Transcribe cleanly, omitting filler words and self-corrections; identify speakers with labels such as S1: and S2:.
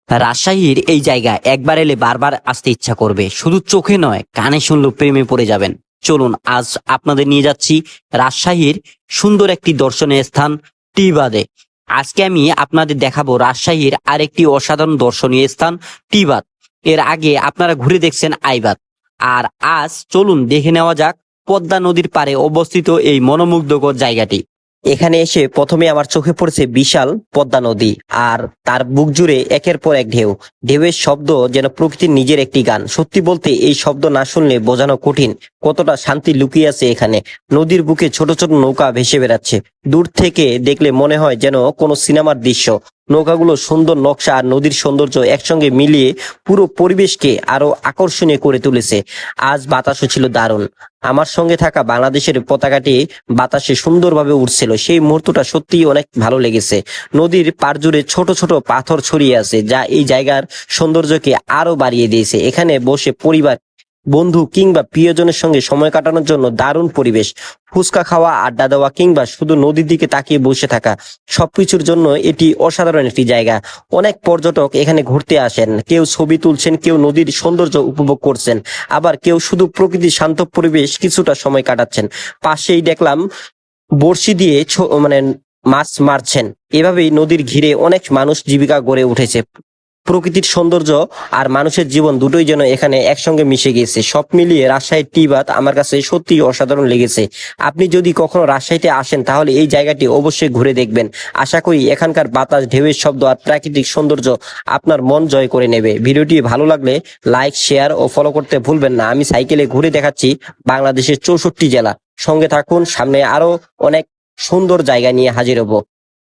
S1: রাজশাহীর এই জায়গা একবার এলে বারবার আসতে ইচ্ছা করবে, শুধু চোখে নয় কানে শুনলেও প্রেমে পড়ে যাবেন। চলুন আজ আপনাদের নিয়ে যাচ্ছি রাজশাহীর সুন্দর একটি দর্শনীয় স্থান টিবাদে। আজকে আমি আপনাদের দেখাবো রাজশাহীর আরেকটি অসাধারণ দর্শনীয় স্থান টিবাদ। এর আগে আপনারা ঘুরে দেখছেন আইবাদ, আর আজ চলুন দেখে নেওয়া যাক পদ্মা নদীর পাড়ে অবস্থিত এই মনোমুগ্ধকর জায়গাটি। এখানে এসে প্রথমে আমার চোখে পড়েছে বিশাল পদ্মা নদী, আর তার বুক জুড়ে একের পর এক ঢেউ। ঢেউয়ের শব্দ যেন প্রকৃতির নিজের একটি গান। সত্যি বলতে এই শব্দ না শুনলে বোঝানো কঠিন কতটা শান্তি লুকিয়ে আছে এখানে। নদীর বুকে ছোট ছোট নৌকা ভেসে বেড়াচ্ছে, দূর থেকে দেখলে মনে হয় যেন কোনো সিনেমার দৃশ্য। নৌকাগুলো সুন্দর নকশা আর নদীর সৌন্দর্য একসঙ্গে মিলিয়ে পুরো পরিবেশকে আরো আকর্ষণীয় করে তুলেছে। আজ বাতাসও ছিল দারুণ। আমার সঙ্গে থাকা বাংলাদেশের পতাকাটি বাতাসে সুন্দরভাবে উড়ছিল, সেই মুহূর্তটা সত্যিই অনেক ভালো লেগেছে। নদীর পাড় জুড়ে ছোট ছোট পাথর ছড়িয়ে আছে, যা এই জায়গার সৌন্দর্যকে আরো বাড়িয়ে দিয়েছে। এখানে বসে পরিবার, বন্ধু কিংবা প্রিয়জনের সঙ্গে সময় কাটানোর জন্য দারুণ পরিবেশ। ফুচকা খাওয়া, আড্ডা দেওয়া কিংবা শুধু নদীর দিকে তাকিয়ে বসে থাকা, সবকিছুর জন্য এটি অসাধারণ একটি জায়গা। অনেক পর্যটক এখানে ঘুরতে আসেন, কেউ ছবি তুলছেন, কেউ নদীর সৌন্দর্য উপভোগ করছেন, আবার কেউ শুধু প্রকৃতির শান্ত পরিবেশ কিছুটা সময় কাটাচ্ছেন। পাশেই দেখলাম বড়শি দিয়ে মাছ মারছেন। এভাবেই নদীর ঘিরে অনেক মানুষ জীবিকা গড়ে উঠেছে। প্রকৃতির সৌন্দর্য আর মানুষের জীবন দুটোই যেন এখানে একসঙ্গে মিশে গিয়েছে। সব মিলিয়ে রাজশাহীর টি-বাদ আমার কাছে সত্যিই অসাধারণ লেগেছে। আপনি যদি কখনো রাজশাহীতে আসেন তাহলে এই জায়গাটি অবশ্যই ঘুরে দেখবেন। আশা করি এখানকার বাতাস, ঢেউয়ের শব্দ আর প্রাকৃতিক সৌন্দর্য আপনার মন জয় করে নেবে। ভিডিওটি ভালো লাগলে লাইক, শেয়ার ও ফলো করতে ভুলবেন না। আমি সাইকেলে ঘুরে দেখাচ্ছি বাংলাদেশের 64 জেলা। সঙ্গে থাকুন, সামনে আরো অনেক সুন্দর জায়গা নিয়ে হাজির হব।